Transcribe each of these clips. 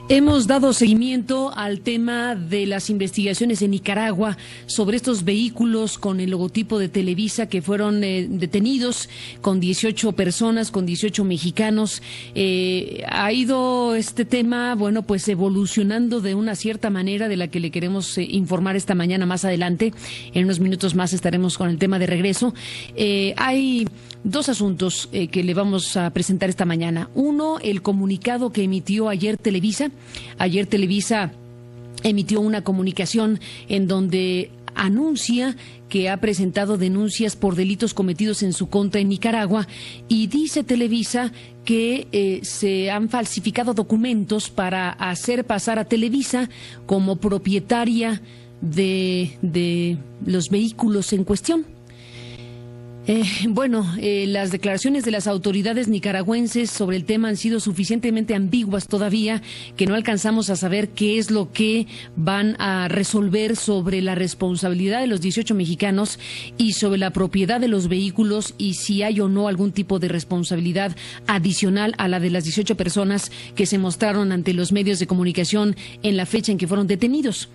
Hemos dado seguimiento al tema de las investigaciones en Nicaragua sobre estos vehículos con el logotipo de Televisa que fueron detenidos con 18 personas, con 18 mexicanos. Ha ido este tema, bueno, pues evolucionando de una cierta manera de la que le queremos informar esta mañana más adelante. En unos minutos más estaremos con el tema de regreso. Hay dos asuntos que le vamos a presentar esta mañana. Uno, el comunicado que emitió ayer Televisa. Ayer Televisa emitió una comunicación en donde anuncia que ha presentado denuncias por delitos cometidos en su contra en Nicaragua y dice Televisa que se han falsificado documentos para hacer pasar a Televisa como propietaria de los vehículos en cuestión. Las declaraciones de las autoridades nicaragüenses sobre el tema han sido suficientemente ambiguas todavía que no alcanzamos a saber qué es lo que van a resolver sobre la responsabilidad de los 18 mexicanos y sobre la propiedad de los vehículos y si hay o no algún tipo de responsabilidad adicional a la de las 18 personas que se mostraron ante los medios de comunicación en la fecha en que fueron detenidos.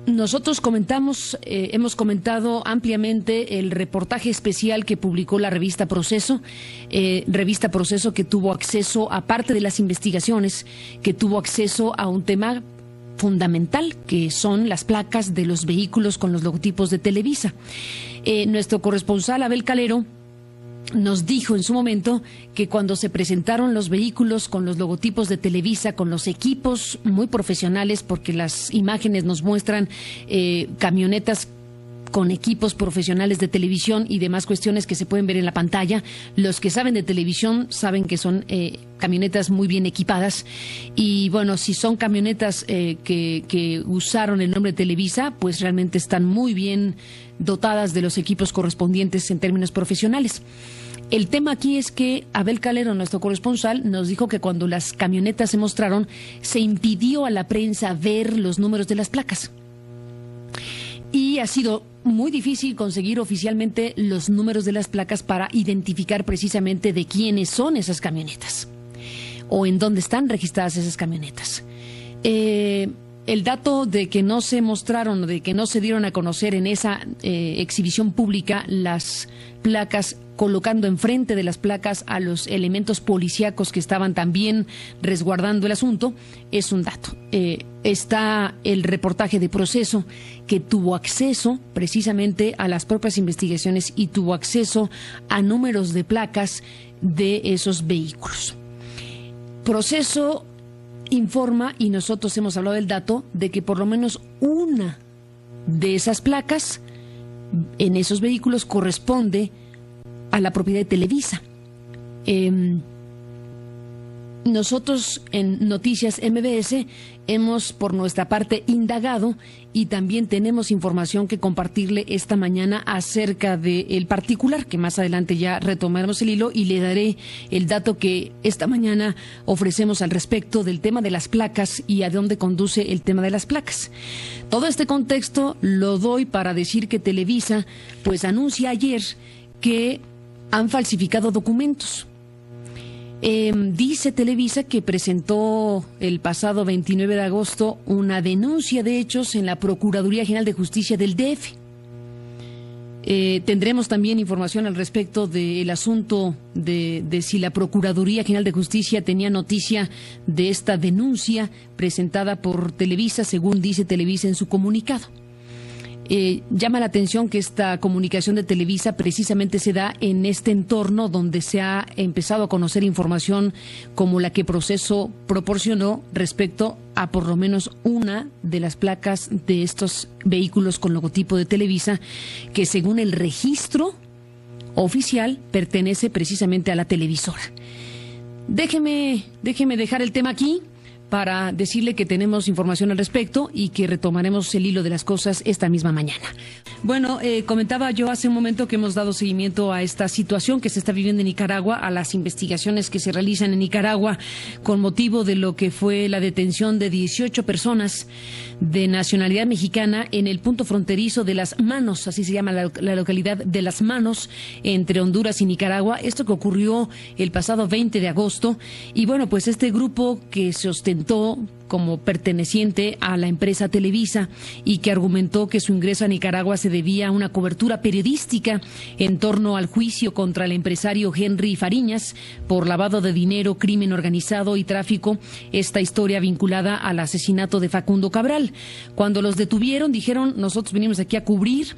Nosotros hemos comentado ampliamente el reportaje especial que publicó la revista Proceso que tuvo acceso, aparte de las investigaciones, que tuvo acceso a un tema fundamental, que son las placas de los vehículos con los logotipos de Televisa. Nuestro corresponsal Abel Calero nos dijo en su momento que cuando se presentaron los vehículos con los logotipos de Televisa, con los equipos muy profesionales, porque las imágenes nos muestran camionetas con equipos profesionales de televisión y demás cuestiones que se pueden ver en la pantalla. Los que saben de televisión saben que son camionetas muy bien equipadas y bueno, si son camionetas que usaron el nombre de Televisa, pues realmente están muy bien dotadas de los equipos correspondientes en términos profesionales. El tema aquí es que Abel Calero, nuestro corresponsal, nos dijo que cuando las camionetas se mostraron, se impidió a la prensa ver los números de las placas. Y ha sido muy difícil conseguir oficialmente los números de las placas para identificar precisamente de quiénes son esas camionetas o en dónde están registradas esas camionetas. El dato de que no se mostraron, de que no se dieron a conocer en esa exhibición pública las placas, colocando enfrente de las placas a los elementos policíacos que estaban también resguardando el asunto, es un dato. Está el reportaje de Proceso que tuvo acceso precisamente a las propias investigaciones y tuvo acceso a números de placas de esos vehículos. Proceso informa, y nosotros hemos hablado del dato, de que por lo menos una de esas placas en esos vehículos corresponde a la propiedad de Televisa. Nosotros en Noticias MBS hemos por nuestra parte indagado y también tenemos información que compartirle esta mañana acerca del particular, que más adelante ya retomaremos el hilo y le daré el dato que esta mañana ofrecemos al respecto del tema de las placas y a dónde conduce el tema de las placas. Todo este contexto lo doy para decir que Televisa pues anuncia ayer que han falsificado documentos. Dice Televisa que presentó el pasado 29 de agosto una denuncia de hechos en la Procuraduría General de Justicia del DF. Tendremos también información al respecto del asunto de si la Procuraduría General de Justicia tenía noticia de esta denuncia presentada por Televisa, según dice Televisa en su comunicado. Llama la atención que esta comunicación de Televisa precisamente se da en este entorno donde se ha empezado a conocer información como la que Proceso proporcionó respecto a por lo menos una de las placas de estos vehículos con logotipo de Televisa, que según el registro oficial pertenece precisamente a la televisora. Déjeme dejar el tema aquí para decirle que tenemos información al respecto y que retomaremos el hilo de las cosas esta misma mañana. Bueno, comentaba yo hace un momento que hemos dado seguimiento a esta situación que se está viviendo en Nicaragua, a las investigaciones que se realizan en Nicaragua con motivo de lo que fue la detención de 18 personas de nacionalidad mexicana en el punto fronterizo de Las Manos, así se llama la localidad de Las Manos, entre Honduras y Nicaragua. Esto que ocurrió el pasado 20 de agosto. Y bueno, pues este grupo que se ostentó como perteneciente a la empresa Televisa y que argumentó que su ingreso a Nicaragua se debía a una cobertura periodística en torno al juicio contra el empresario Henry Fariñas por lavado de dinero, crimen organizado y tráfico, esta historia vinculada al asesinato de Facundo Cabral. Cuando los detuvieron, dijeron: nosotros venimos aquí a cubrir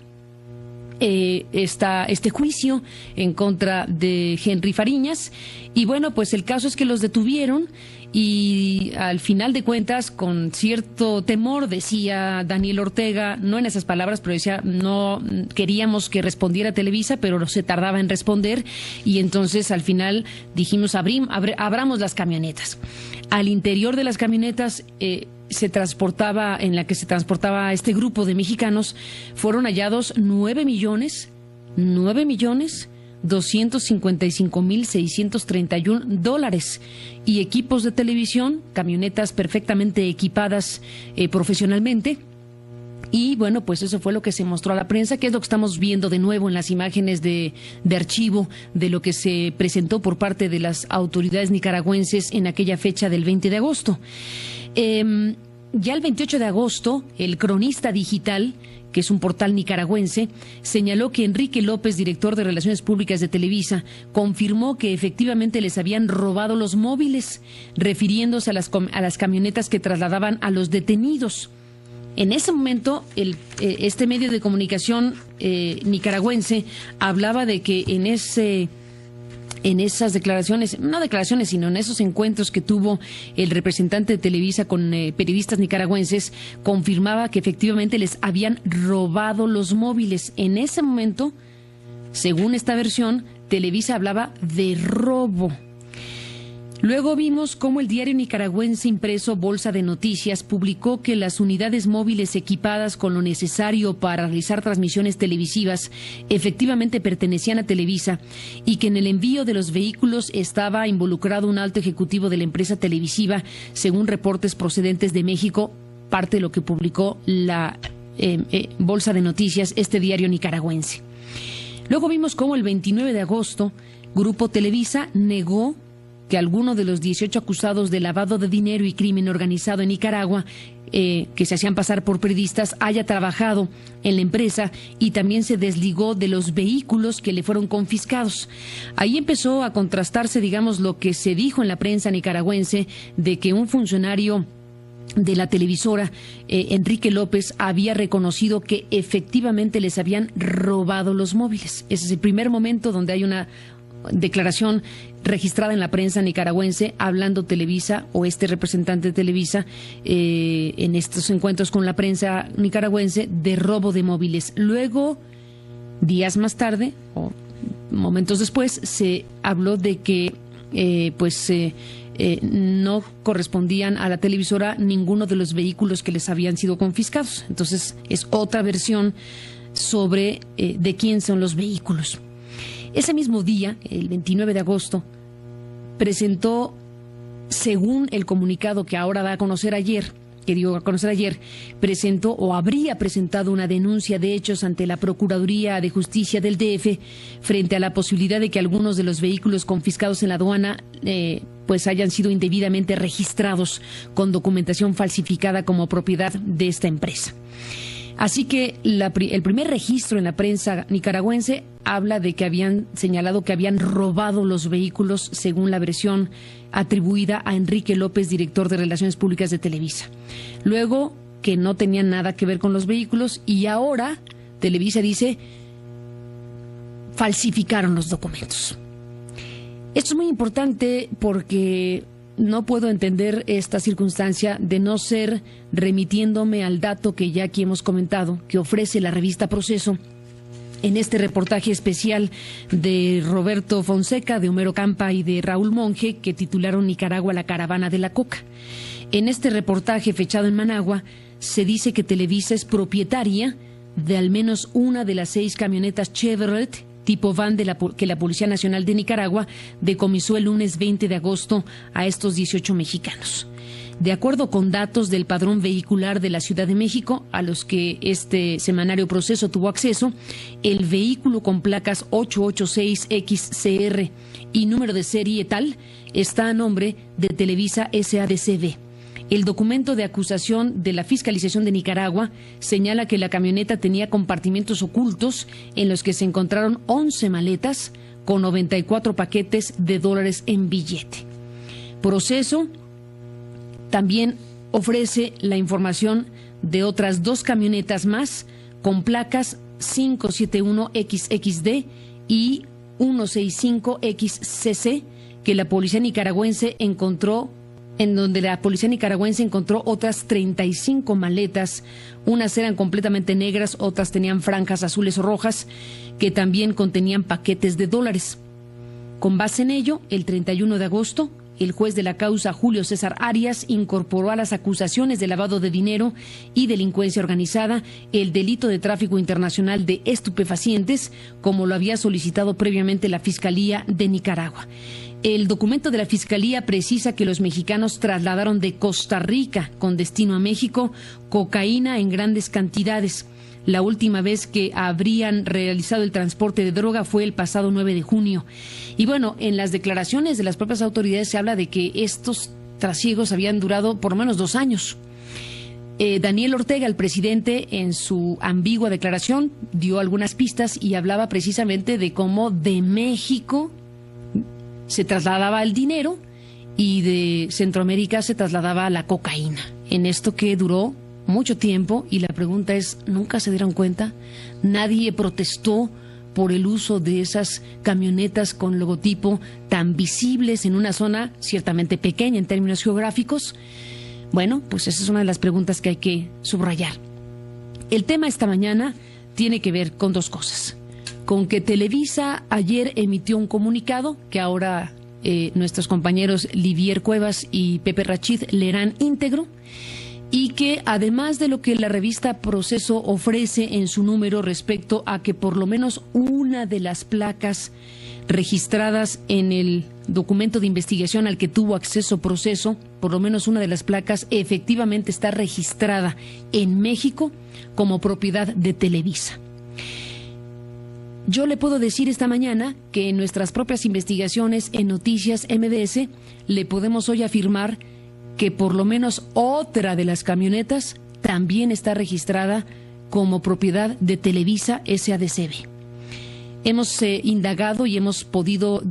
este juicio en contra de Henry Fariñas. Y bueno, pues el caso es que los detuvieron y al final de cuentas, con cierto temor, decía Daniel Ortega, no en esas palabras, pero decía: no queríamos que respondiera Televisa, pero no se tardaba en responder, y entonces al final dijimos: abramos las camionetas. Al interior de las camionetas en la que se transportaba este grupo de mexicanos, fueron hallados 9,255,631 dólares y equipos de televisión, camionetas perfectamente equipadas profesionalmente. Y bueno, pues eso fue lo que se mostró a la prensa, que es lo que estamos viendo de nuevo en las imágenes de archivo de lo que se presentó por parte de las autoridades nicaragüenses en aquella fecha del 20 de agosto. Ya el 28 de agosto, el Cronista Digital, que es un portal nicaragüense, señaló que Enrique López, director de Relaciones Públicas de Televisa, confirmó que efectivamente les habían robado los móviles, refiriéndose a las camionetas que trasladaban a los detenidos. En ese momento, este medio de comunicación nicaragüense hablaba de que en esas declaraciones, no declaraciones, sino en esos encuentros que tuvo el representante de Televisa con periodistas nicaragüenses, confirmaba que efectivamente les habían robado los móviles. En ese momento, según esta versión, Televisa hablaba de robo. Luego vimos cómo el diario nicaragüense impreso Bolsa de Noticias publicó que las unidades móviles equipadas con lo necesario para realizar transmisiones televisivas efectivamente pertenecían a Televisa y que en el envío de los vehículos estaba involucrado un alto ejecutivo de la empresa televisiva, según reportes procedentes de México, parte de lo que publicó la Bolsa de Noticias, este diario nicaragüense. Luego vimos cómo el 29 de agosto, Grupo Televisa negó que alguno de los 18 acusados de lavado de dinero y crimen organizado en Nicaragua, que se hacían pasar por periodistas, haya trabajado en la empresa, y también se desligó de los vehículos que le fueron confiscados. Ahí empezó a contrastarse, digamos, lo que se dijo en la prensa nicaragüense de que un funcionario de la televisora, Enrique López, había reconocido que efectivamente les habían robado los móviles. Ese es el primer momento donde hay una declaración registrada en la prensa nicaragüense, hablando Televisa o este representante de Televisa en estos encuentros con la prensa nicaragüense de robo de móviles. Luego, días más tarde o momentos después, se habló de que no correspondían a la televisora ninguno de los vehículos que les habían sido confiscados. Entonces es otra versión sobre de quién son los vehículos. Ese mismo día, el 29 de agosto, presentó, según el comunicado que ahora da a conocer ayer, presentó o habría presentado una denuncia de hechos ante la Procuraduría de Justicia del DF frente a la posibilidad de que algunos de los vehículos confiscados en la aduana pues hayan sido indebidamente registrados con documentación falsificada como propiedad de esta empresa. Así que el primer registro en la prensa nicaragüense habla de que habían señalado que habían robado los vehículos, según la versión atribuida a Enrique López, director de Relaciones Públicas de Televisa. Luego, que no tenían nada que ver con los vehículos, y ahora Televisa dice: falsificaron los documentos. Esto es muy importante porque no puedo entender esta circunstancia de no ser remitiéndome al dato que ya aquí hemos comentado, que ofrece la revista Proceso, en este reportaje especial de Roberto Fonseca, de Homero Campa y de Raúl Monge, que titularon Nicaragua, la caravana de la coca. En este reportaje fechado en Managua, se dice que Televisa es propietaria de al menos una de las 6 camionetas Chevrolet tipo van que la Policía Nacional de Nicaragua decomisó el lunes 20 de agosto a estos 18 mexicanos. De acuerdo con datos del padrón vehicular de la Ciudad de México, a los que este semanario Proceso tuvo acceso, el vehículo con placas 886XCR y número de serie tal está a nombre de Televisa SADCB. El documento de acusación de la Fiscalización de Nicaragua señala que la camioneta tenía compartimentos ocultos en los que se encontraron 11 maletas con 94 paquetes de dólares en billete. Proceso también ofrece la información de otras 2 camionetas más con placas 571XXD y 165XCC que la policía nicaragüense encontró, en donde la policía nicaragüense encontró otras 35 maletas. Unas eran completamente negras, otras tenían franjas azules o rojas, que también contenían paquetes de dólares. Con base en ello, el 31 de agosto, el juez de la causa, Julio César Arias, incorporó a las acusaciones de lavado de dinero y delincuencia organizada el delito de tráfico internacional de estupefacientes, como lo había solicitado previamente la Fiscalía de Nicaragua. El documento de la Fiscalía precisa que los mexicanos trasladaron de Costa Rica con destino a México cocaína en grandes cantidades. La última vez que habrían realizado el transporte de droga fue el pasado 9 de junio. Y bueno, en las declaraciones de las propias autoridades se habla de que estos trasiegos habían durado por lo menos 2 años. Daniel Ortega, el presidente, en su ambigua declaración, dio algunas pistas y hablaba precisamente de cómo de México se trasladaba el dinero y de Centroamérica se trasladaba la cocaína. En esto que duró mucho tiempo, y la pregunta es, ¿nunca se dieron cuenta? Nadie protestó por el uso de esas camionetas con logotipo tan visibles en una zona ciertamente pequeña en términos geográficos. Bueno, pues esa es una de las preguntas que hay que subrayar. El tema esta mañana tiene que ver con 2 cosas. Con que Televisa ayer emitió un comunicado que ahora nuestros compañeros Livier Cuevas y Pepe Rachid leerán íntegro, y que además de lo que la revista Proceso ofrece en su número respecto a que por lo menos una de las placas registradas en el documento de investigación al que tuvo acceso Proceso, por lo menos una de las placas efectivamente está registrada en México como propiedad de Televisa. Yo le puedo decir esta mañana que en nuestras propias investigaciones en Noticias MBS le podemos hoy afirmar que por lo menos otra de las camionetas también está registrada como propiedad de Televisa SADCB. Hemos indagado y hemos podido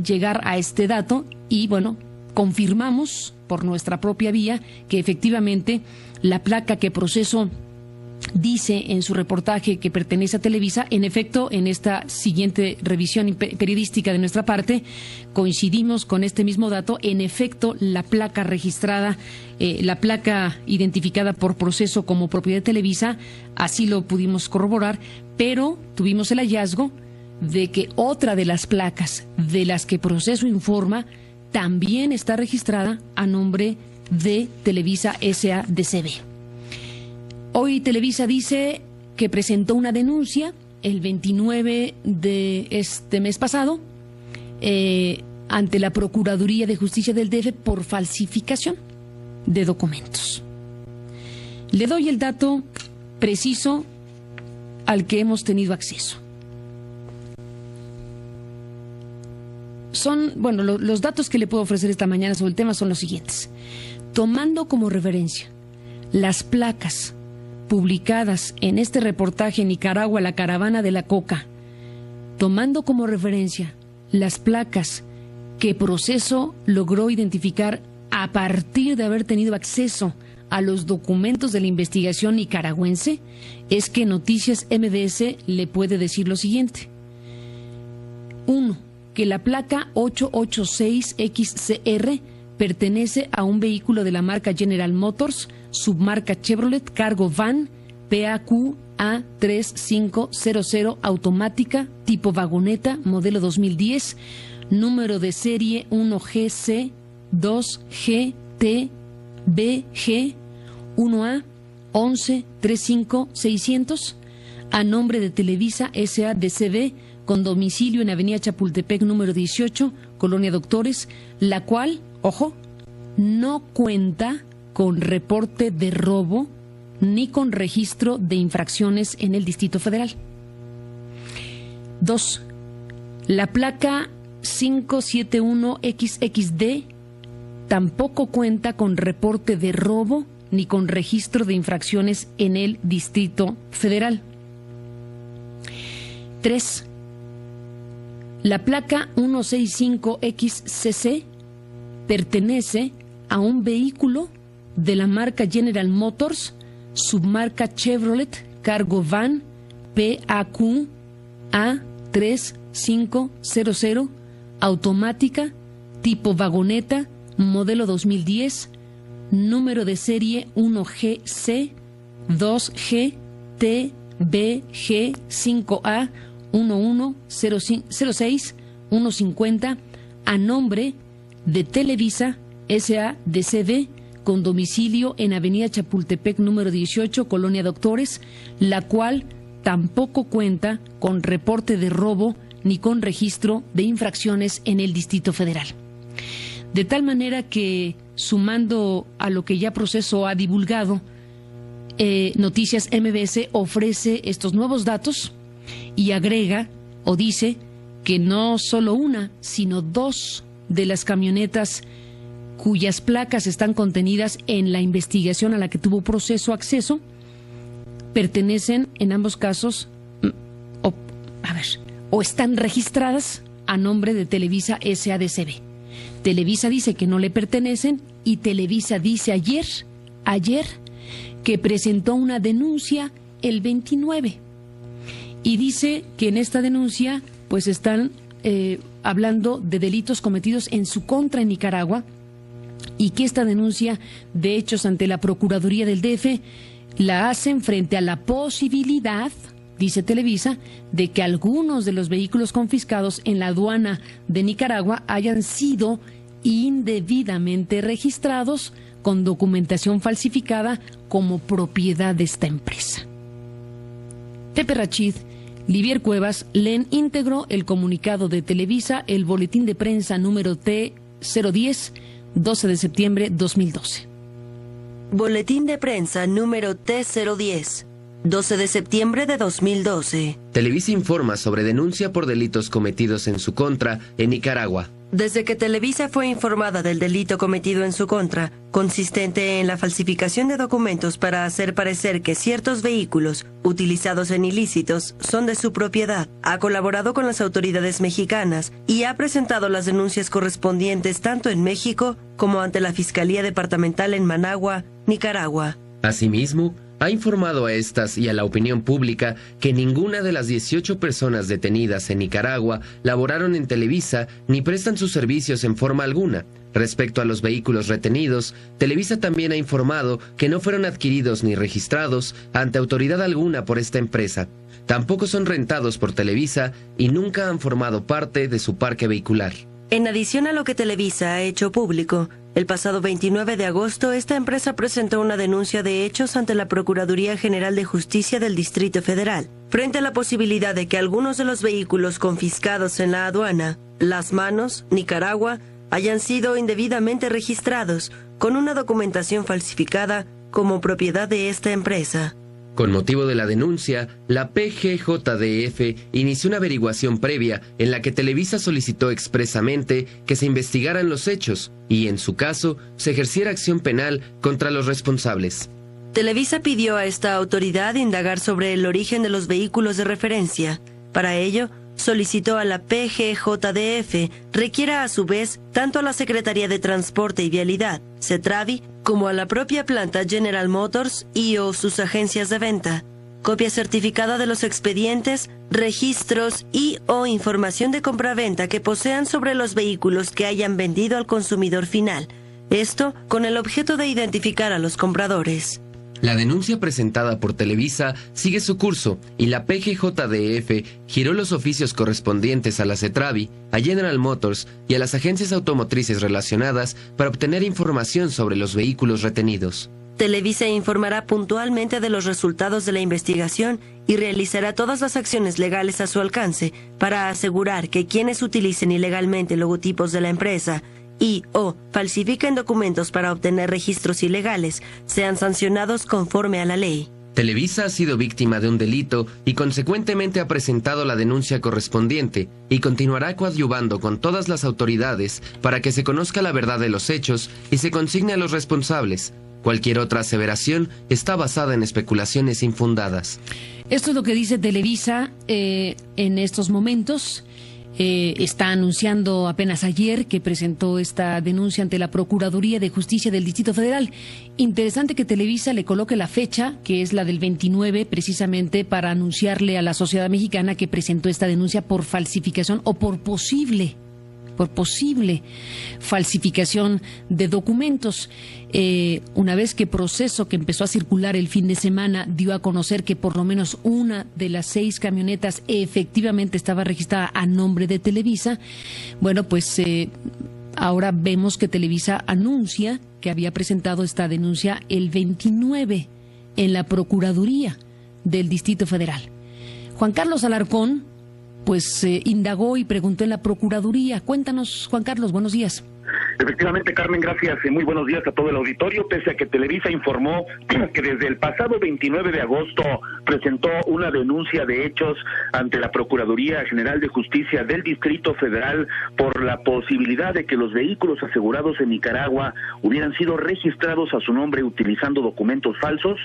llegar a este dato y, bueno, confirmamos por nuestra propia vía que efectivamente la placa que Proceso dice en su reportaje que pertenece a Televisa, en efecto, en esta siguiente revisión periodística de nuestra parte, coincidimos con este mismo dato. En efecto, la placa registrada, la placa identificada por Proceso como propiedad de Televisa, así lo pudimos corroborar, pero tuvimos el hallazgo de que otra de las placas de las que Proceso informa también está registrada a nombre de Televisa SADCB. Hoy Televisa dice que presentó una denuncia el 29 de este mes pasado ante la Procuraduría de Justicia del DF por falsificación de documentos. Le doy el dato preciso al que hemos tenido acceso. Los datos que le puedo ofrecer esta mañana sobre el tema son los siguientes. Tomando como referencia las placas publicadas en este reportaje Nicaragua, la caravana de la coca, tomando como referencia las placas que Proceso logró identificar a partir de haber tenido acceso a los documentos de la investigación nicaragüense, es que Noticias MBS le puede decir lo siguiente. 1. Que la placa 886XCR pertenece a un vehículo de la marca General Motors, submarca Chevrolet, cargo van, PAQ A3500 automática tipo vagoneta modelo 2010, número de serie 1GC 2GT BG 1A 11-35-600 a nombre de Televisa S.A.D.C.B. con domicilio en Avenida Chapultepec número 18, Colonia Doctores, la cual, ojo, no cuenta con reporte de robo ni con registro de infracciones en el Distrito Federal. 2. La placa 571XXD tampoco cuenta con reporte de robo ni con registro de infracciones en el Distrito Federal. 3. La placa 165XCC pertenece a un vehículo de la marca General Motors, submarca Chevrolet Cargo Van PAQ A3500, automática, tipo vagoneta, modelo 2010, número de serie 1GC 2GT BG 5A 1106 150 a nombre de Televisa S.A.D.C.B. con domicilio en Avenida Chapultepec número 18, Colonia Doctores, la cual tampoco cuenta con reporte de robo ni con registro de infracciones en el Distrito Federal. De tal manera que, sumando a lo que ya Proceso ha divulgado, Noticias MBS ofrece estos nuevos datos y agrega o dice que no solo una, sino 2 de las camionetas cuyas placas están contenidas en la investigación a la que tuvo Proceso acceso, pertenecen en ambos casos, o están registradas a nombre de Televisa S.A.D.C.B. Televisa dice que no le pertenecen y Televisa dice ayer que presentó una denuncia el 29 y dice que en esta denuncia pues están hablando de delitos cometidos en su contra en Nicaragua y que esta denuncia de hechos ante la Procuraduría del DF la hacen frente a la posibilidad, dice Televisa, de que algunos de los vehículos confiscados en la aduana de Nicaragua hayan sido indebidamente registrados con documentación falsificada como propiedad de esta empresa. Pepe Rachid, Livier Cuevas leen íntegro el comunicado de Televisa, el boletín de prensa número T010, 12 de septiembre 2012. Boletín de prensa número T010, 12 de septiembre de 2012. Televisa informa sobre denuncia por delitos cometidos en su contra en Nicaragua. Desde que Televisa fue informada del delito cometido en su contra, consistente en la falsificación de documentos para hacer parecer que ciertos vehículos utilizados en ilícitos son de su propiedad, ha colaborado con las autoridades mexicanas y ha presentado las denuncias correspondientes tanto en México como ante la Fiscalía Departamental en Managua, Nicaragua. Asimismo, ha informado a estas y a la opinión pública que ninguna de las 18 personas detenidas en Nicaragua laboraron en Televisa ni prestan sus servicios en forma alguna. Respecto a los vehículos retenidos, Televisa también ha informado que no fueron adquiridos ni registrados ante autoridad alguna por esta empresa. Tampoco son rentados por Televisa y nunca han formado parte de su parque vehicular. En adición a lo que Televisa ha hecho público, el pasado 29 de agosto esta empresa presentó una denuncia de hechos ante la Procuraduría General de Justicia del Distrito Federal, frente a la posibilidad de que algunos de los vehículos confiscados en la aduana, Las Manos, Nicaragua, hayan sido indebidamente registrados con una documentación falsificada como propiedad de esta empresa. Con motivo de la denuncia, la PGJDF inició una averiguación previa en la que Televisa solicitó expresamente que se investigaran los hechos y, en su caso, se ejerciera acción penal contra los responsables. Televisa pidió a esta autoridad indagar sobre el origen de los vehículos de referencia. Para ello, solicitó a la PGJDF requiera a su vez tanto a la Secretaría de Transporte y Vialidad, CETRAVI, como a la propia planta General Motors y o sus agencias de venta, copia certificada de los expedientes, registros y o información de compraventa que posean sobre los vehículos que hayan vendido al consumidor final, esto con el objeto de identificar a los compradores. La denuncia presentada por Televisa sigue su curso y la PGJDF giró los oficios correspondientes a la CETRAVI, a General Motors y a las agencias automotrices relacionadas para obtener información sobre los vehículos retenidos. Televisa informará puntualmente de los resultados de la investigación y realizará todas las acciones legales a su alcance para asegurar que quienes utilicen ilegalmente logotipos de la empresa y o falsifiquen documentos para obtener registros ilegales sean sancionados conforme a la ley. Televisa ha sido víctima de un delito y consecuentemente ha presentado la denuncia correspondiente y continuará coadyuvando con todas las autoridades para que se conozca la verdad de los hechos y se consigne a los responsables. Cualquier otra aseveración está basada en especulaciones infundadas. Esto es lo que dice Televisa en estos momentos. Está anunciando apenas ayer que presentó esta denuncia ante la Procuraduría de Justicia del Distrito Federal. Interesante que Televisa le coloque la fecha, que es la del 29, precisamente para anunciarle a la sociedad mexicana que presentó esta denuncia por falsificación o por posible falsificación de documentos. Una vez que Proceso, que empezó a circular el fin de semana, dio a conocer que por lo menos una de las 6 camionetas efectivamente estaba registrada a nombre de Televisa, bueno, pues ahora vemos que Televisa anuncia que había presentado esta denuncia el 29 en la Procuraduría del Distrito Federal. Juan Carlos Alarcón pues indagó y preguntó en la Procuraduría. Cuéntanos, Juan Carlos, buenos días. Efectivamente, Carmen, gracias. Muy buenos días a todo el auditorio. Pese a que Televisa informó que desde el pasado 29 de agosto presentó una denuncia de hechos ante la Procuraduría General de Justicia del Distrito Federal por la posibilidad de que los vehículos asegurados en Nicaragua hubieran sido registrados a su nombre utilizando documentos falsos,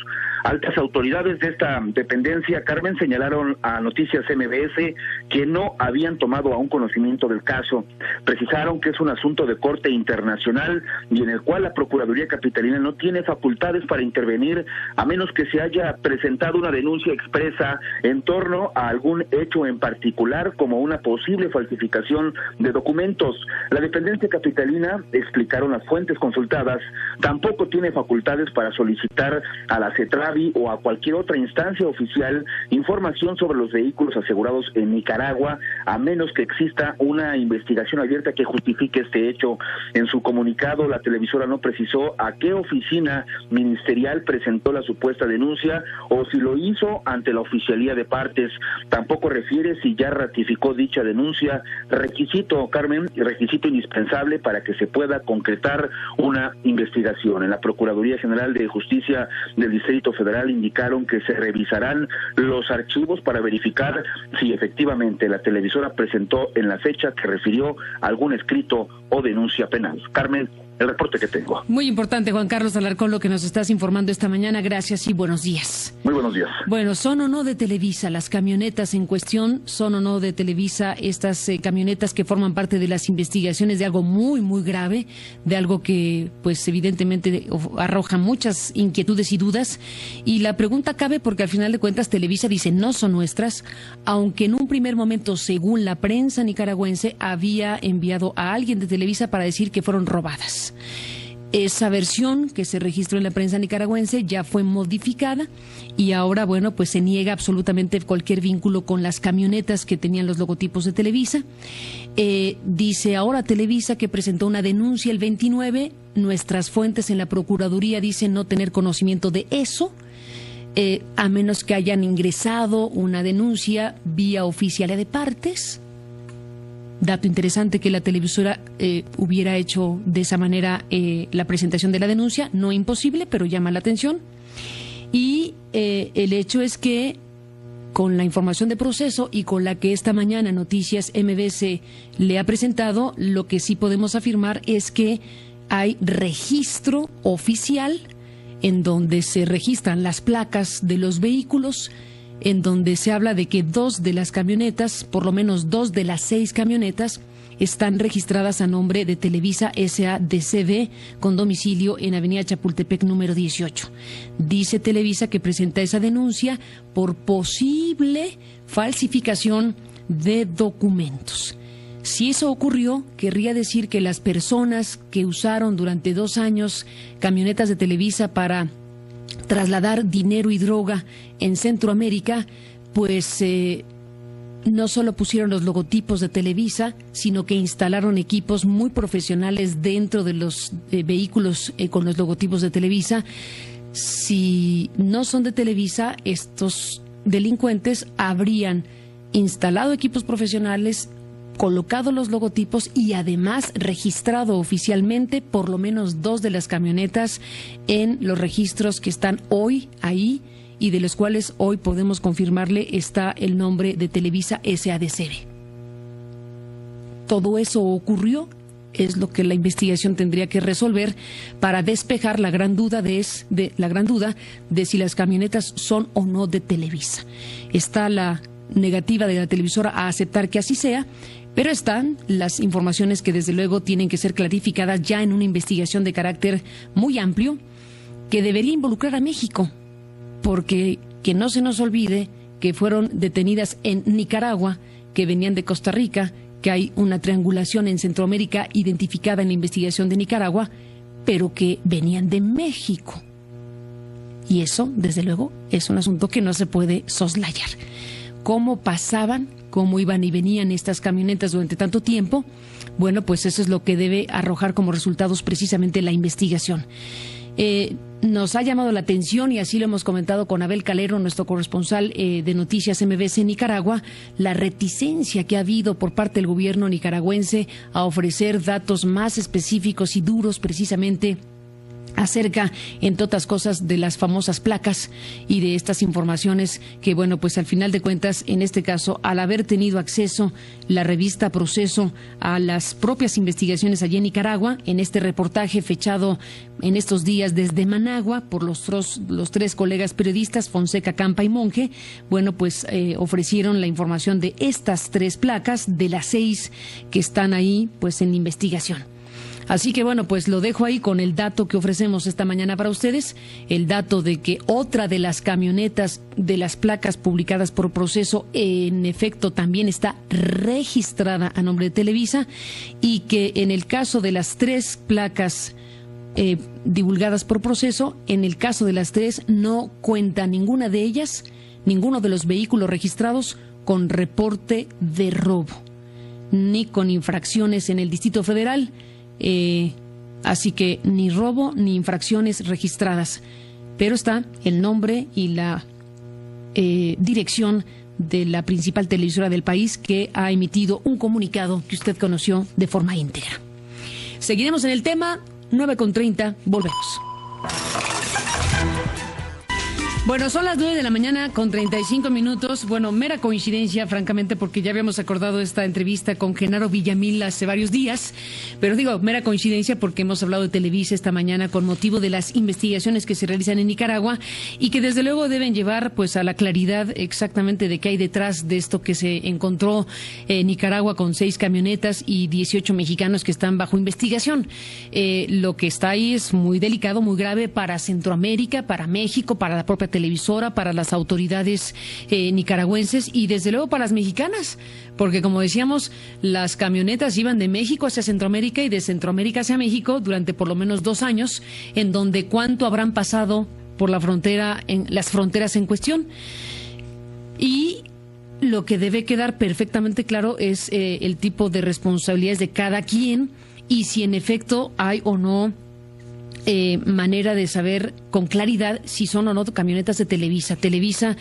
altas autoridades de esta dependencia, Carmen, señalaron a Noticias MBS que no habían tomado aún conocimiento del caso. Precisaron que es un asunto de corte internacional y en el cual la Procuraduría Capitalina no tiene facultades para intervenir a menos que se haya presentado una denuncia expresa en torno a algún hecho en particular, como una posible falsificación de documentos. La dependencia capitalina, explicaron las fuentes consultadas, tampoco tiene facultades para solicitar a la CETRAVI o a cualquier otra instancia oficial información sobre los vehículos asegurados en Nicaragua, a menos que exista una investigación abierta que justifique este hecho. En su comunicado, la televisora no precisó a qué oficina ministerial presentó la supuesta denuncia o si lo hizo ante la oficialía de partes. Tampoco refiere si ya ratificó dicha denuncia, requisito, Carmen, requisito indispensable para que se pueda concretar una investigación. En la Procuraduría General de Justicia del Distrito Federal indicaron que se revisarán los archivos para verificar si efectivamente la televisora presentó en la fecha que refirió algún escrito o denuncia penal. Carmen, el reporte que tengo. Muy importante, Juan Carlos Alarcón, lo que nos estás informando esta mañana. Gracias y buenos días. Muy buenos días. Bueno, ¿son o no de Televisa las camionetas en cuestión? ¿Son o no de Televisa estas camionetas que forman parte de las investigaciones de algo muy, muy grave? De algo que, pues, evidentemente arroja muchas inquietudes y dudas. Y la pregunta cabe porque, al final de cuentas, Televisa dice no son nuestras, aunque en un primer momento, según la prensa nicaragüense, había enviado a alguien de Televisa para decir que fueron robadas. Esa versión que se registró en la prensa nicaragüense ya fue modificada y ahora, bueno, pues se niega absolutamente cualquier vínculo con las camionetas que tenían los logotipos de Televisa. Dice ahora Televisa que presentó una denuncia el 29. Nuestras fuentes en la Procuraduría dicen no tener conocimiento de eso, a menos que hayan ingresado una denuncia vía oficialía de partes. Dato interesante que la televisora hubiera hecho de esa manera la presentación de la denuncia, no imposible, pero llama la atención. Y el hecho es que con la información de Proceso y con la que esta mañana Noticias MBS le ha presentado, lo que sí podemos afirmar es que hay registro oficial en donde se registran las placas de los vehículos, en donde se habla de que 2 de las camionetas, por lo menos 2 de las 6 camionetas, están registradas a nombre de Televisa S.A.D.C.V. con domicilio en Avenida Chapultepec número 18. Dice Televisa que presenta esa denuncia por posible falsificación de documentos. Si eso ocurrió, querría decir que las personas que usaron durante 2 años camionetas de Televisa para trasladar dinero y droga en Centroamérica, pues no solo pusieron los logotipos de Televisa, sino que instalaron equipos muy profesionales dentro de los vehículos con los logotipos de Televisa. Si no son de Televisa, estos delincuentes habrían instalado equipos profesionales, colocado los logotipos y además registrado oficialmente por lo menos 2 de las camionetas en los registros que están hoy ahí y de los cuales hoy podemos confirmarle está el nombre de Televisa SADCB. Todo eso ocurrió, es lo que la investigación tendría que resolver para despejar la gran duda de si las camionetas son o no de Televisa. Está la negativa de la televisora a aceptar que así sea, pero están las informaciones que desde luego tienen que ser clarificadas ya en una investigación de carácter muy amplio que debería involucrar a México, porque que no se nos olvide que fueron detenidas en Nicaragua, que venían de Costa Rica, que hay una triangulación en Centroamérica identificada en la investigación de Nicaragua, pero que venían de México. Y eso, desde luego, es un asunto que no se puede soslayar. ¿Cómo pasaban, cómo iban y venían estas camionetas durante tanto tiempo? Bueno, pues eso es lo que debe arrojar como resultados precisamente la investigación. Nos ha llamado la atención, y así lo hemos comentado con Abel Calero, nuestro corresponsal de Noticias MBC en Nicaragua, la reticencia que ha habido por parte del gobierno nicaragüense a ofrecer datos más específicos y duros precisamente acerca, entre otras cosas, de las famosas placas y de estas informaciones que, bueno, pues al final de cuentas, en este caso, al haber tenido acceso la revista Proceso a las propias investigaciones allí en Nicaragua, en este reportaje fechado en estos días desde Managua por los 3 colegas periodistas, Fonseca, Campa y Monge, bueno, pues ofrecieron la información de estas 3 placas, de las 6 que están ahí, pues en investigación. Así que bueno, pues lo dejo ahí con el dato que ofrecemos esta mañana para ustedes, el dato de que otra de las camionetas de las placas publicadas por Proceso en efecto también está registrada a nombre de Televisa, y que en el caso de las 3 placas divulgadas por Proceso, en el caso de las 3 no cuenta ninguna de ellas, ninguno de los vehículos registrados con reporte de robo, ni con infracciones en el Distrito Federal. Así que ni robo ni infracciones registradas, pero está el nombre y la dirección de la principal televisora del país, que ha emitido un comunicado que usted conoció de forma íntegra. Seguiremos en el tema. 9:30, volvemos. Bueno, son las 9 de la mañana con 35 minutos. Bueno, mera coincidencia, francamente, porque ya habíamos acordado esta entrevista con Genaro Villamil hace varios días. Pero digo, mera coincidencia porque hemos hablado de Televisa esta mañana con motivo de las investigaciones que se realizan en Nicaragua y que desde luego deben llevar pues a la claridad exactamente de qué hay detrás de esto que se encontró en Nicaragua con 6 camionetas y 18 mexicanos que están bajo investigación. Lo que está ahí es muy delicado, muy grave para Centroamérica, para México, para la propia televisora, para las autoridades nicaragüenses y desde luego para las mexicanas, porque como decíamos, las camionetas iban de México hacia Centroamérica y de Centroamérica hacia México durante por lo menos 2 años, en donde cuánto habrán pasado por la frontera, en las fronteras en cuestión. Y lo que debe quedar perfectamente claro es el tipo de responsabilidades de cada quien y si en efecto hay o no manera de saber con claridad si son o no camionetas de Televisa. Televisa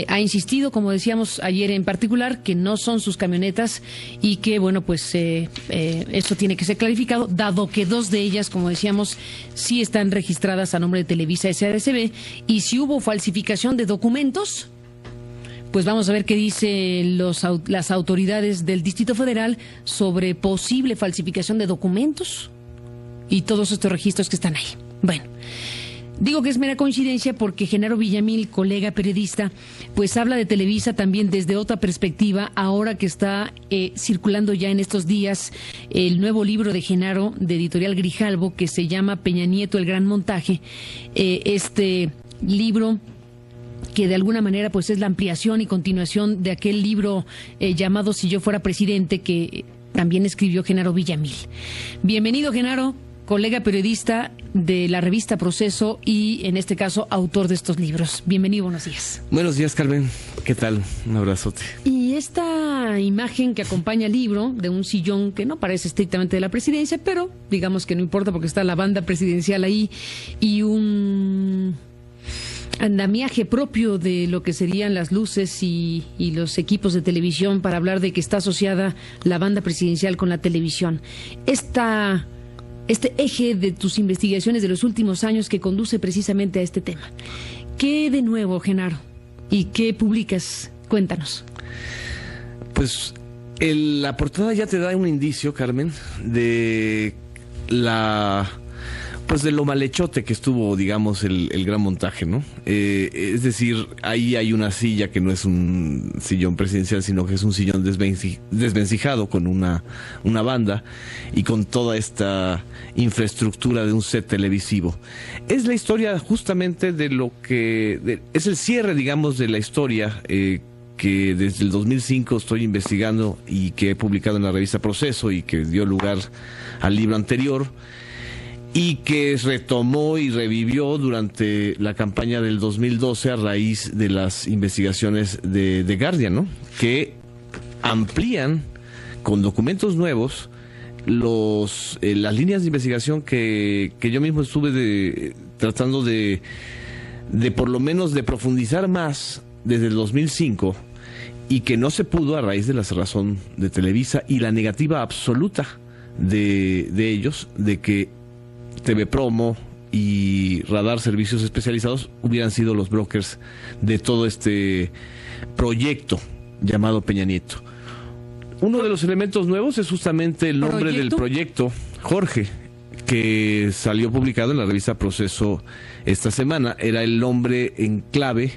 ha insistido, como decíamos ayer en particular, que no son sus camionetas y que, bueno, pues esto tiene que ser clarificado, dado que 2 de ellas, como decíamos, sí están registradas a nombre de Televisa SADCB, y si hubo falsificación de documentos, pues vamos a ver qué dicen las autoridades del Distrito Federal sobre posible falsificación de documentos y todos estos registros que están ahí. Bueno, digo que es mera coincidencia porque Genaro Villamil, colega periodista, pues habla de Televisa también desde otra perspectiva, ahora que está circulando ya en estos días el nuevo libro de Genaro, de Editorial Grijalbo, que se llama Peña Nieto, el gran montaje. Este libro que de alguna manera pues es la ampliación y continuación de aquel libro llamado Si yo fuera presidente, que también escribió Genaro Villamil. Bienvenido, Genaro. colega periodista de la revista Proceso y, en este caso, autor de estos libros. Bienvenido, buenos días. Buenos días, Carmen. ¿Qué tal? Un abrazote. Y esta imagen que acompaña el libro, de un sillón que no parece estrictamente de la presidencia, pero digamos que no importa porque está la banda presidencial ahí y un andamiaje propio de lo que serían las luces y los equipos de televisión, para hablar de que está asociada la banda presidencial con la televisión. Este eje de tus investigaciones de los últimos años que conduce precisamente a este tema. ¿Qué de nuevo, Genaro? ¿Y qué publicas? Cuéntanos. Pues la portada ya te da un indicio, Carmen, de de lo malhechote que estuvo, digamos, el gran montaje, ¿no? Es decir, ahí hay una silla que no es un sillón presidencial, sino que es un sillón desvencijado con una banda y con toda esta infraestructura de un set televisivo. Es la historia justamente de lo que... es el cierre, digamos, de la historia que desde el 2005 estoy investigando y que he publicado en la revista Proceso y que dio lugar al libro anterior, y que retomó y revivió durante la campaña del 2012 a raíz de las investigaciones de The Guardian, ¿no? Que amplían con documentos nuevos las líneas de investigación que yo mismo estuve tratando de por lo menos de profundizar más desde el 2005, y que no se pudo a raíz de la cerrazón de Televisa y la negativa absoluta de ellos de que TV Promo y Radar Servicios Especializados hubieran sido los brokers de todo este proyecto llamado Peña Nieto. Uno de los elementos nuevos es justamente el nombre del proyecto, Jorge, que salió publicado en la revista Proceso esta semana. Era el nombre en clave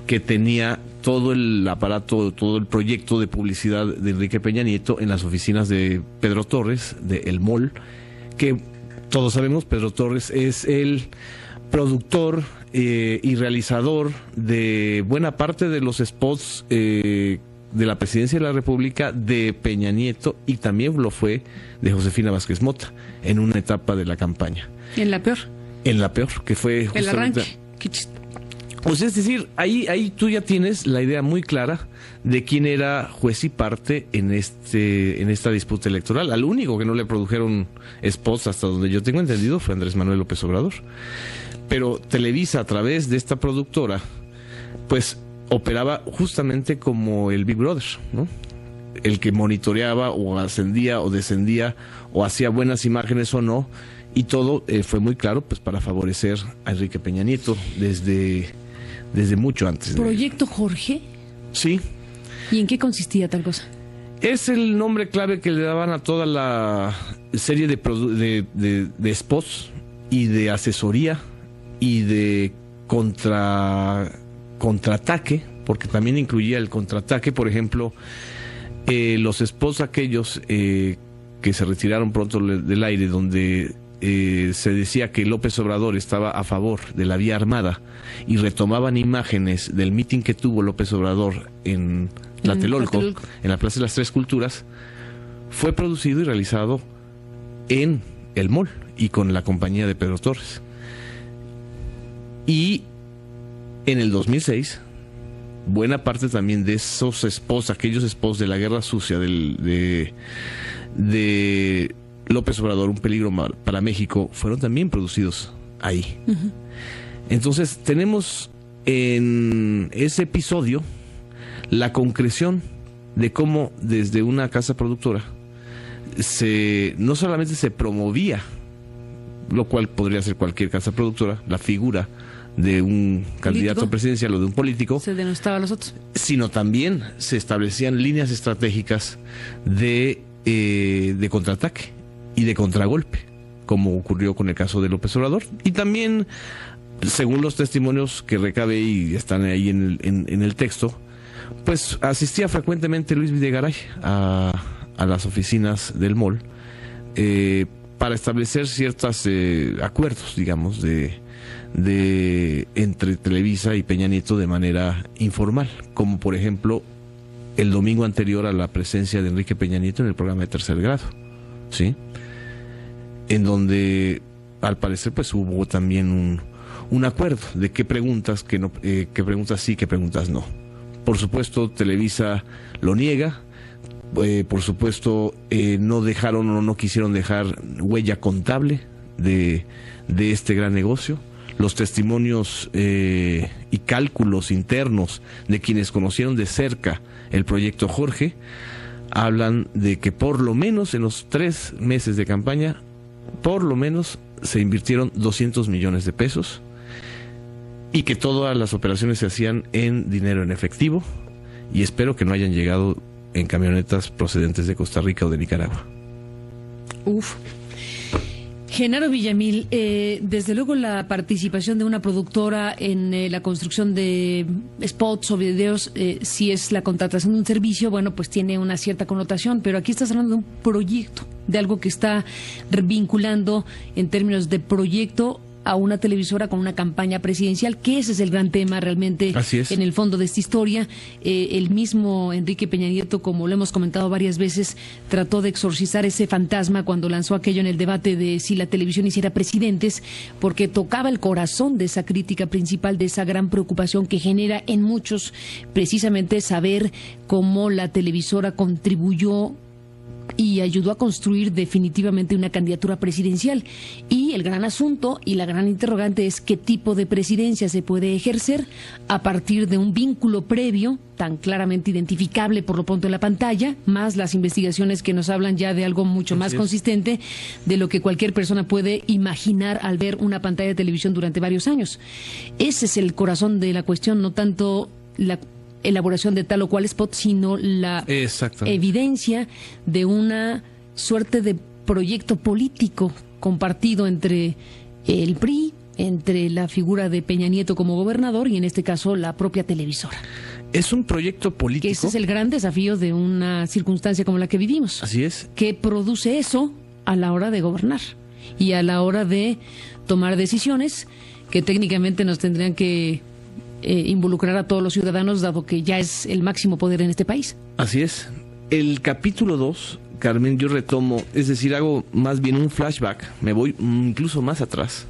que tenía todo el aparato, todo el proyecto de publicidad de Enrique Peña Nieto en las oficinas de Pedro Torres, de El Mall, que todos sabemos, Pedro Torres es el productor y realizador de buena parte de los spots de la Presidencia de la República de Peña Nieto, y también lo fue de Josefina Vázquez Mota en una etapa de la campaña. ¿En la peor? En la peor, que fue el arranque. Pues es decir, ahí tú ya tienes la idea muy clara de quién era juez y parte en esta disputa electoral. Al único que no le produjeron spots, hasta donde yo tengo entendido, fue Andrés Manuel López Obrador. Pero Televisa, a través de esta productora, pues operaba justamente como el Big Brother, ¿no? El que monitoreaba o ascendía o descendía o hacía buenas imágenes o no, y todo fue muy claro, pues para favorecer a Enrique Peña Nieto desde mucho antes. ¿Proyecto Jorge? Sí. ¿Y en qué consistía tal cosa? Es el nombre clave que le daban a toda la serie de spots y de asesoría y de contraataque, porque también incluía el contraataque. Por ejemplo, los spots aquellos que se retiraron pronto del aire, donde se decía que López Obrador estaba a favor de la vía armada, y retomaban imágenes del mitin que tuvo López Obrador en Tlatelolco, en la Plaza de las Tres Culturas, fue producido y realizado en El Mall y con la compañía de Pedro Torres. Y en el 2006, buena parte también de esos spots, aquellos spots de la guerra sucia de López Obrador, un peligro para México, fueron también producidos ahí. Uh-huh. Entonces tenemos en ese episodio la concreción de cómo desde una casa productora no solamente se promovía, lo cual podría ser cualquier casa productora, la figura de un candidato presidencial o de un político, se denostaba a los otros, sino también se establecían líneas estratégicas de contraataque y de contragolpe, como ocurrió con el caso de López Obrador. Y también, según los testimonios que recabé y están ahí en el texto, pues asistía frecuentemente Luis Videgaray a las oficinas del Mall para establecer ciertos acuerdos, digamos, entre Televisa y Peña Nieto de manera informal, como por ejemplo el domingo anterior a la presencia de Enrique Peña Nieto en el programa de Tercer Grado, ¿sí? en donde al parecer pues hubo también un acuerdo de qué preguntas, qué preguntas sí, qué preguntas no. Por supuesto, Televisa lo niega. Por supuesto, no dejaron o no quisieron dejar huella contable de este gran negocio. Los testimonios y cálculos internos de quienes conocieron de cerca el proyecto Jorge hablan de que por lo menos en los 3 meses de campaña, por lo menos se invirtieron 200 millones de pesos y que todas las operaciones se hacían en dinero en efectivo, y espero que no hayan llegado en camionetas procedentes de Costa Rica o de Nicaragua. Uf. Genaro Villamil, desde luego la participación de una productora en la construcción de spots o videos, si es la contratación de un servicio, bueno, pues tiene una cierta connotación, pero aquí estás hablando de un proyecto, de algo que está vinculando en términos de proyecto a una televisora con una campaña presidencial, que ese es el gran tema realmente en el fondo de esta historia. El mismo Enrique Peña Nieto, como lo hemos comentado varias veces, trató de exorcizar ese fantasma cuando lanzó aquello en el debate de si la televisión hiciera presidentes, porque tocaba el corazón de esa crítica principal, de esa gran preocupación que genera en muchos precisamente saber cómo la televisora contribuyó y ayudó a construir definitivamente una candidatura presidencial. Y el gran asunto y la gran interrogante es qué tipo de presidencia se puede ejercer a partir de un vínculo previo tan claramente identificable por lo pronto en la pantalla, más las investigaciones que nos hablan ya de algo mucho más consistente de lo que cualquier persona puede imaginar al ver una pantalla de televisión durante varios años. Ese es el corazón de la cuestión, no tanto la elaboración de tal o cual spot, sino la evidencia de una suerte de proyecto político compartido entre el PRI, entre la figura de Peña Nieto como gobernador y en este caso la propia televisora. Es un proyecto político. Que ese es el gran desafío de una circunstancia como la que vivimos. Así es. ¿Qué produce eso a la hora de gobernar y a la hora de tomar decisiones que técnicamente nos tendrían que involucrar a todos los ciudadanos, dado que ya es el máximo poder en este país? Así es. El capítulo 2, Carmen, yo retomo, es decir, hago más bien un flashback, me voy incluso más atrás,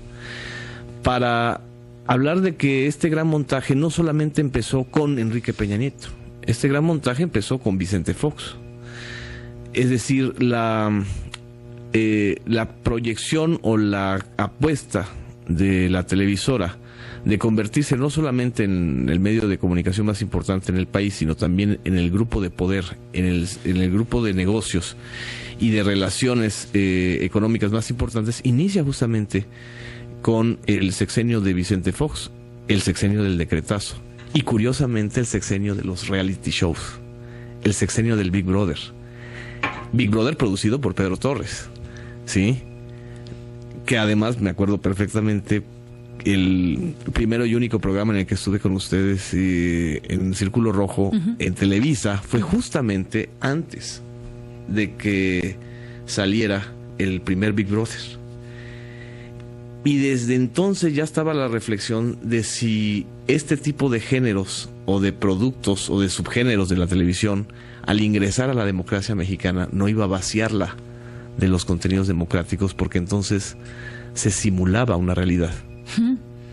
para hablar de que este gran montaje no solamente empezó con Enrique Peña Nieto, este gran montaje empezó con Vicente Fox. Es decir, la proyección o la apuesta de la televisora de convertirse no solamente en el medio de comunicación más importante en el país, sino también en el grupo de poder, en el grupo de negocios y de relaciones económicas más importantes, inicia justamente con el sexenio de Vicente Fox, el sexenio del decretazo, y curiosamente el sexenio de los reality shows, el sexenio del Big Brother. Big Brother producido por Pedro Torres, ¿sí? Que además me acuerdo perfectamente el primero y único programa en el que estuve con ustedes en Círculo Rojo, en Televisa, fue justamente antes de que saliera el primer Big Brother. Y desde entonces ya estaba la reflexión de si este tipo de géneros o de productos o de subgéneros de la televisión, al ingresar a la democracia mexicana, no iba a vaciarla de los contenidos democráticos, porque entonces se simulaba una realidad.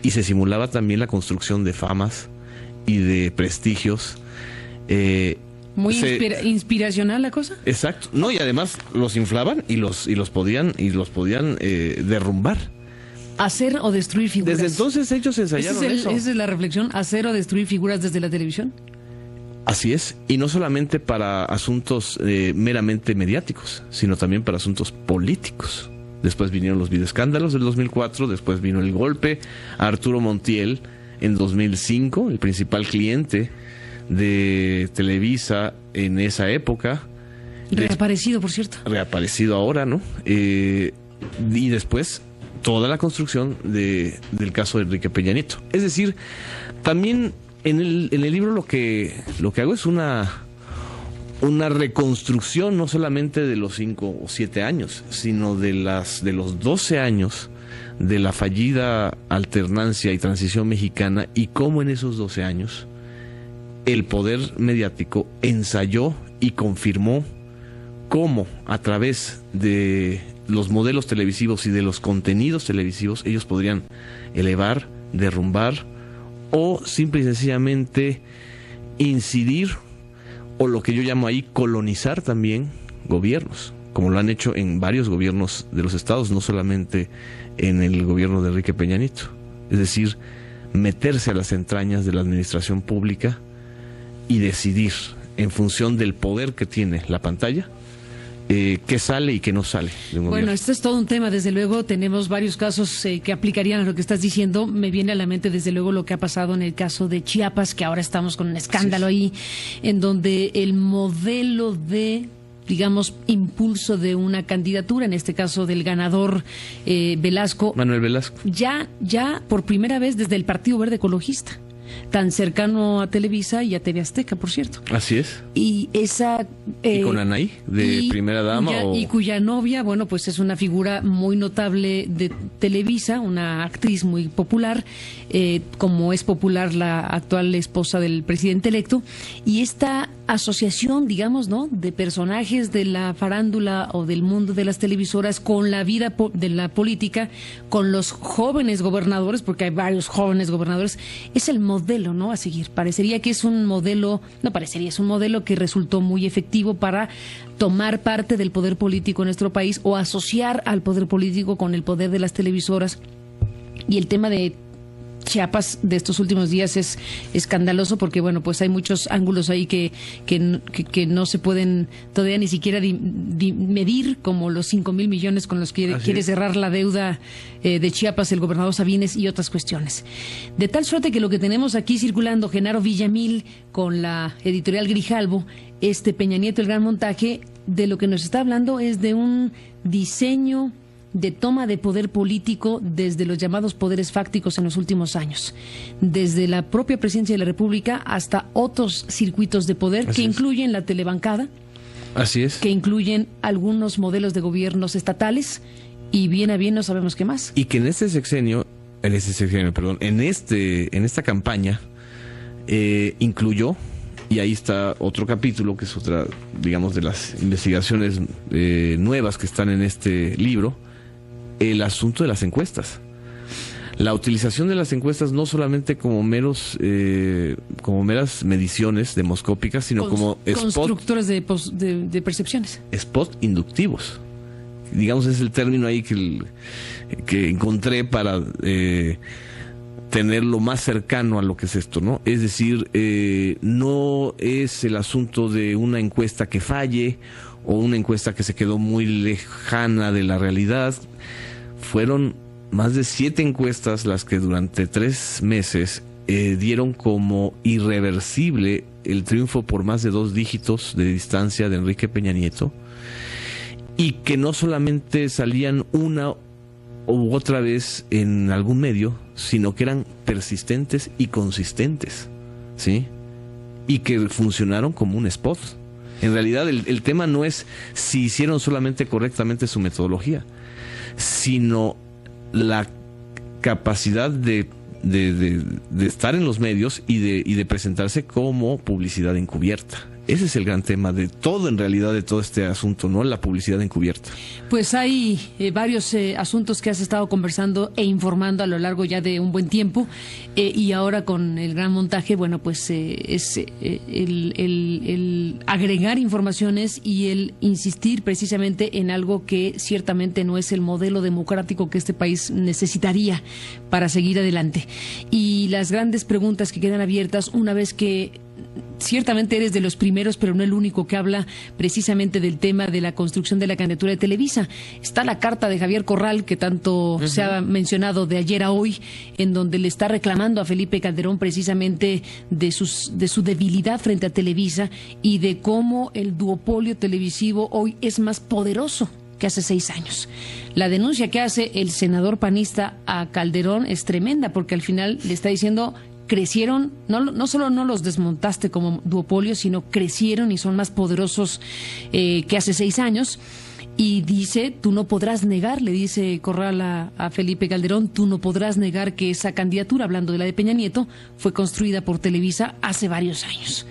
Y se simulaba también la construcción de famas y de prestigios. Muy inspiracional la cosa. Exacto. No, y además los inflaban y los podían derrumbar. Hacer o destruir figuras. Desde entonces ellos ensayaron eso. Esa es la reflexión, hacer o destruir figuras desde la televisión. Así es, y no solamente para asuntos meramente mediáticos, sino también para asuntos políticos. Después vinieron los videoescándalos del 2004, después vino el golpe a Arturo Montiel en 2005, el principal cliente de Televisa en esa época. Reaparecido, por cierto. Reaparecido ahora, ¿no? Y después toda la construcción del caso de Enrique Peña Nieto. Es decir, también en el libro lo que hago es una reconstrucción no solamente de los 5 o 7 años, sino de los 12 años de la fallida alternancia y transición mexicana, y cómo en esos 12 años el poder mediático ensayó y confirmó cómo a través de los modelos televisivos y de los contenidos televisivos, ellos podrían elevar, derrumbar o simple y sencillamente incidir, o lo que yo llamo ahí colonizar también gobiernos, como lo han hecho en varios gobiernos de los estados, no solamente en el gobierno de Enrique Peña Nieto. Es decir, meterse a las entrañas de la administración pública y decidir en función del poder que tiene la pantalla qué sale y qué no sale de un gobierno. Bueno, esto es todo un tema, desde luego tenemos varios casos que aplicarían a lo que estás diciendo. Me viene a la mente desde luego lo que ha pasado en el caso de Chiapas, que ahora estamos con un escándalo ahí, en donde el modelo de, digamos, impulso de una candidatura, en este caso del ganador Velasco, Manuel Velasco, ya por primera vez desde el Partido Verde Ecologista, tan cercano a Televisa y a TV Azteca, por cierto. Así es. Y esa... ¿Y con Anaí, de primera dama? Y cuya novia, bueno, pues es una figura muy notable de Televisa, una actriz muy popular, como es popular la actual esposa del presidente electo. Y esta asociación, digamos, ¿no?, de personajes de la farándula o del mundo de las televisoras con la vida de la política, con los jóvenes gobernadores, porque hay varios jóvenes gobernadores, es el modelo, ¿no?, a seguir. Parecería que es un modelo, no parecería, es un modelo que resultó muy efectivo para tomar parte del poder político en nuestro país o asociar al poder político con el poder de las televisoras. Y el tema de Chiapas de estos últimos días es escandaloso porque, bueno, pues hay muchos ángulos ahí que no se pueden todavía ni siquiera medir, como los 5,000 millones con los que quiere cerrar la deuda de Chiapas el gobernador Sabines y otras cuestiones. De tal suerte que lo que tenemos aquí circulando, Genaro Villamil con la editorial Grijalbo, Peña Nieto, el gran montaje, de lo que nos está hablando es de un diseño de toma de poder político desde los llamados poderes fácticos en los últimos años, desde la propia presidencia de la República hasta otros circuitos de poder que incluyen la telebancada, así es, que incluyen algunos modelos de gobiernos estatales y bien a bien no sabemos qué más. Y que en esta campaña incluyó, y ahí está otro capítulo que es otra, digamos, de las investigaciones nuevas que están en este libro, el asunto de las encuestas. La utilización de las encuestas no solamente como meras mediciones demoscópicas, sino como constructores de percepciones. Spot inductivos. Digamos, es el término ahí que encontré para tenerlo más cercano a lo que es esto, ¿no? Es decir, no es el asunto de una encuesta que falle o una encuesta que se quedó muy lejana de la realidad. Fueron más de 7 encuestas las que durante 3 meses dieron como irreversible el triunfo por más de 2 dígitos de distancia de Enrique Peña Nieto, y que no solamente salían una u otra vez en algún medio, sino que eran persistentes y consistentes, ¿sí? Y que funcionaron como un spot. En realidad el tema no es si hicieron solamente correctamente su metodología, sino la capacidad de estar en los medios y de presentarse como publicidad encubierta. Ese es el gran tema de todo, en realidad, de todo este asunto, ¿no? La publicidad encubierta. Pues hay varios asuntos que has estado conversando e informando a lo largo ya de un buen tiempo, y ahora con el gran montaje, bueno, pues es el agregar informaciones y el insistir precisamente en algo que ciertamente no es el modelo democrático que este país necesitaría para seguir adelante. Y las grandes preguntas que quedan abiertas una vez que ciertamente eres de los primeros, pero no el único, que habla precisamente del tema de la construcción de la candidatura de Televisa. Está la carta de Javier Corral, que tanto se ha mencionado de ayer a hoy, en donde le está reclamando a Felipe Calderón precisamente de su debilidad frente a Televisa y de cómo el duopolio televisivo hoy es más poderoso que hace 6 años. La denuncia que hace el senador panista a Calderón es tremenda, porque al final le está diciendo: crecieron, no solo no los desmontaste como duopolio, sino crecieron y son más poderosos que hace 6 años. Y dice, tú no podrás negar, le dice Corral a Felipe Calderón, tú no podrás negar que esa candidatura, hablando de la de Peña Nieto, fue construida por Televisa hace varios años.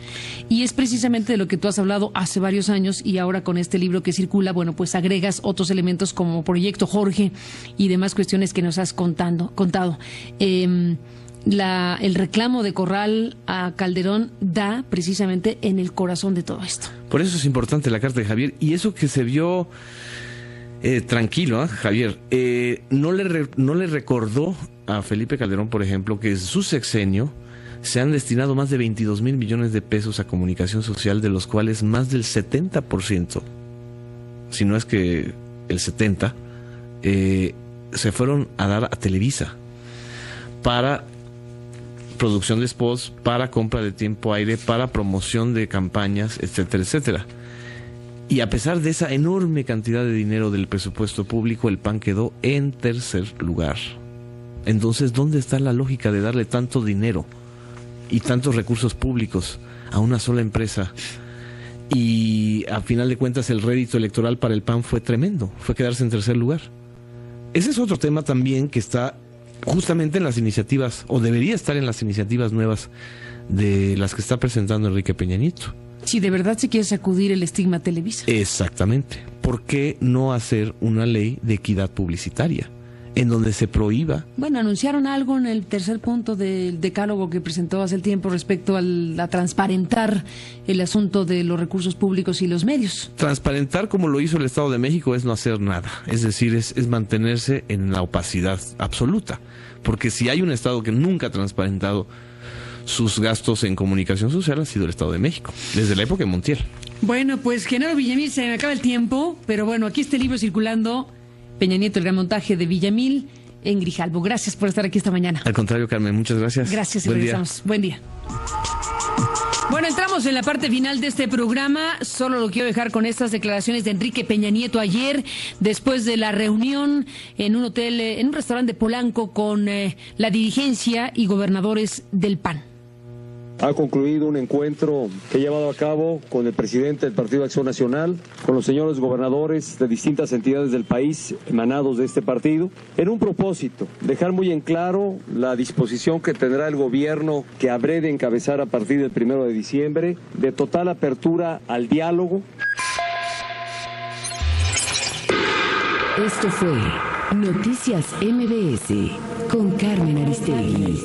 Y es precisamente de lo que tú has hablado hace varios años, y ahora con este libro que circula, bueno, pues agregas otros elementos como Proyecto Jorge y demás cuestiones que nos has contado. El reclamo de Corral a Calderón da precisamente en el corazón de todo esto. Por eso es importante la carta de Javier, y eso que se vio tranquilo, Javier, no le recordó a Felipe Calderón, por ejemplo, que en su sexenio se han destinado más de 22,000 millones de pesos a comunicación social, de los cuales más del 70%, si no es que el 70%, se fueron a dar a Televisa para producción de spots, para compra de tiempo aire, para promoción de campañas, etcétera, etcétera. Y a pesar de esa enorme cantidad de dinero del presupuesto público, el PAN quedó en tercer lugar. Entonces, ¿dónde está la lógica de darle tanto dinero y tantos recursos públicos a una sola empresa? Y a final de cuentas el rédito electoral para el PAN fue tremendo, fue quedarse en tercer lugar. Ese es otro tema también que está justamente en las iniciativas, o debería estar en las iniciativas nuevas de las que está presentando Enrique Peña Nieto. Si de verdad se quiere sacudir el estigma a Televisa. Exactamente. ¿Por qué no hacer una ley de equidad publicitaria en donde se prohíba? Bueno, anunciaron algo en el tercer punto del decálogo que presentó hace el tiempo respecto a transparentar el asunto de los recursos públicos y los medios. Transparentar, como lo hizo el Estado de México, es no hacer nada. Es decir, es mantenerse en la opacidad absoluta. Porque si hay un Estado que nunca ha transparentado sus gastos en comunicación social, ha sido el Estado de México, desde la época de Montiel. Bueno, pues Genaro Villamil, se me acaba el tiempo, pero bueno, aquí está el libro circulando, Peña Nieto, el gran montaje de Villamil, en Grijalbo. Gracias por estar aquí esta mañana. Al contrario, Carmen, muchas gracias. Gracias y regresamos. Buen día. Bueno, entramos en la parte final de este programa. Solo lo quiero dejar con estas declaraciones de Enrique Peña Nieto ayer, después de la reunión en un hotel, en un restaurante de Polanco con la dirigencia y gobernadores del PAN. Ha concluido un encuentro que he llevado a cabo con el presidente del Partido de Acción Nacional, con los señores gobernadores de distintas entidades del país emanados de este partido, en un propósito, dejar muy en claro la disposición que tendrá el gobierno que habré de encabezar a partir del 1 de diciembre, de total apertura al diálogo. Esto fue Noticias MBS con Carmen Aristegui.